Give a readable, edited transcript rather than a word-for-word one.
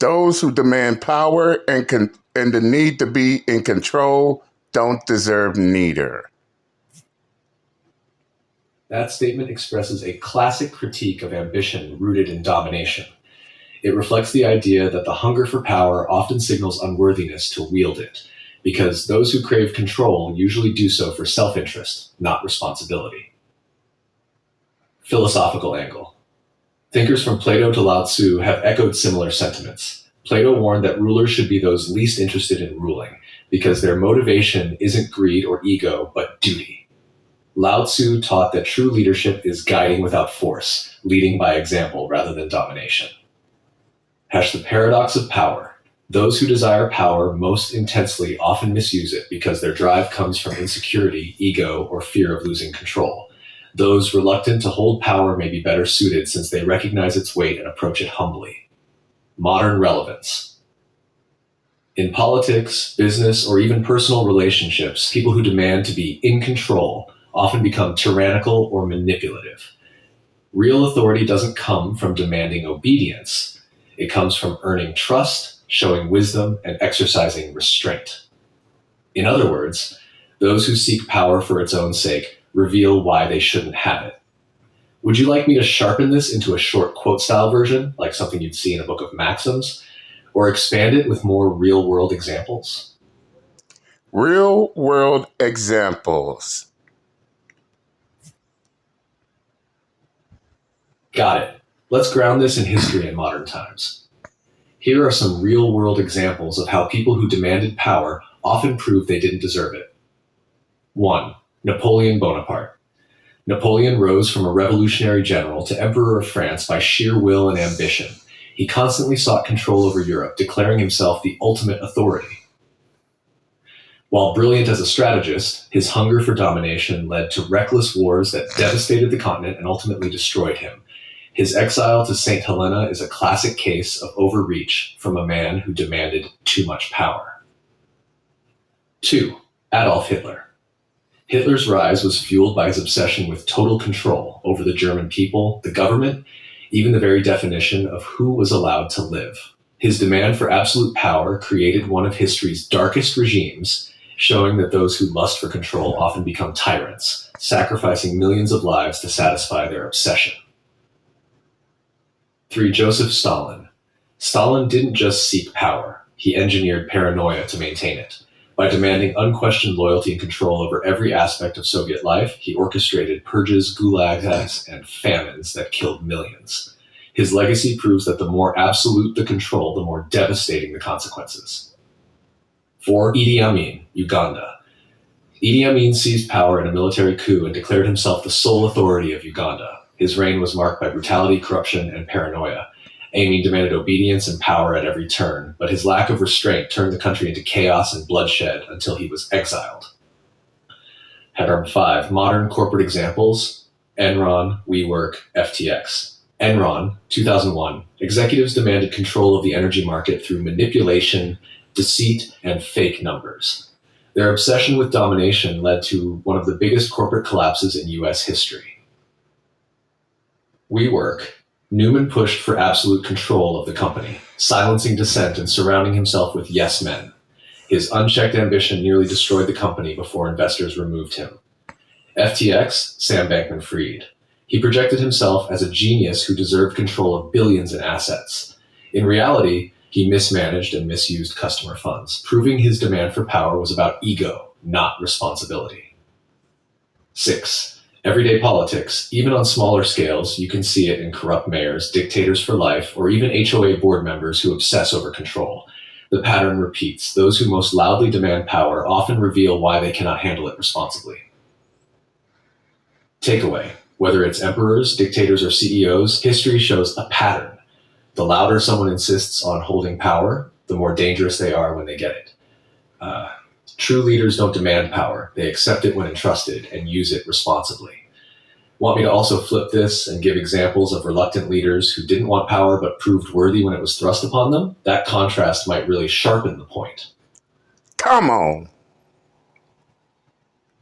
Those who demand power and the need to be in control don't deserve neither. That statement expresses a classic critique of ambition rooted in domination. It reflects the idea that the hunger for power often signals unworthiness to wield it, because those who crave control usually do so for self-interest, not responsibility. Philosophical angle. Thinkers from Plato to Lao Tzu have echoed similar sentiments. Plato warned that rulers should be those least interested in ruling, because their motivation isn't greed or ego, but duty. Lao Tzu taught that true leadership is guiding without force, leading by example rather than domination. The paradox of power. Those who desire power most intensely often misuse it because their drive comes from insecurity, ego, or fear of losing control. Those reluctant to hold power may be better suited since they recognize its weight and approach it humbly. Modern relevance. In politics, business, or even personal relationships, people who demand to be in control often become tyrannical or manipulative. Real authority doesn't come from demanding obedience. It comes from earning trust, showing wisdom, and exercising restraint. In other words, those who seek power for its own sake reveal why they shouldn't have it. Would you like me to sharpen this into a short quote-style version, like something you'd see in a book of maxims, or expand it with more real-world examples? Real-world examples. Got it. Let's ground this in history and modern times. Here are some real-world examples of how people who demanded power often proved they didn't deserve it. 1. Napoleon Bonaparte. Napoleon rose from a revolutionary general to emperor of France by sheer will and ambition. He constantly sought control over Europe, declaring himself the ultimate authority. While brilliant as a strategist, his hunger for domination led to reckless wars that devastated the continent and ultimately destroyed him. His exile to St. Helena is a classic case of overreach from a man who demanded too much power. 2. Adolf Hitler. Hitler's rise was fueled by his obsession with total control over the German people, the government, even the very definition of who was allowed to live. His demand for absolute power created one of history's darkest regimes, showing that those who lust for control often become tyrants, sacrificing millions of lives to satisfy their obsession. 3. Joseph Stalin. Stalin didn't just seek power, he engineered paranoia to maintain it. By demanding unquestioned loyalty and control over every aspect of Soviet life, he orchestrated purges, gulags, and famines that killed millions. His legacy proves that the more absolute the control, the more devastating the consequences. 4. Idi Amin, Uganda. Idi Amin seized power in a military coup and declared himself the sole authority of Uganda. His reign was marked by brutality, corruption, and paranoia. Amin demanded obedience and power at every turn, but his lack of restraint turned the country into chaos and bloodshed until he was exiled. 5. Modern corporate examples: Enron, WeWork, FTX. Enron, 2001. Executives demanded control of the energy market through manipulation, deceit, and fake numbers. Their obsession with domination led to one of the biggest corporate collapses in U.S. history. WeWork. Newman pushed for absolute control of the company, silencing dissent and surrounding himself with yes men. His unchecked ambition nearly destroyed the company before investors removed him. FTX, Sam Bankman-Fried. He projected himself as a genius who deserved control of billions in assets. In reality, he mismanaged and misused customer funds, proving his demand for power was about ego, not responsibility. 6. Everyday politics. Even on smaller scales, you can see it in corrupt mayors, dictators for life, or even HOA board members who obsess over control. The pattern repeats. Those who most loudly demand power often reveal why they cannot handle it responsibly. Takeaway. Whether it's emperors, dictators, or CEOs, history shows a pattern. The louder someone insists on holding power, the more dangerous they are when they get it. True leaders don't demand power. They accept it when entrusted and use it responsibly. Want me to also flip this and give examples of reluctant leaders who didn't want power but proved worthy when it was thrust upon them? That contrast might really sharpen the point. Come on.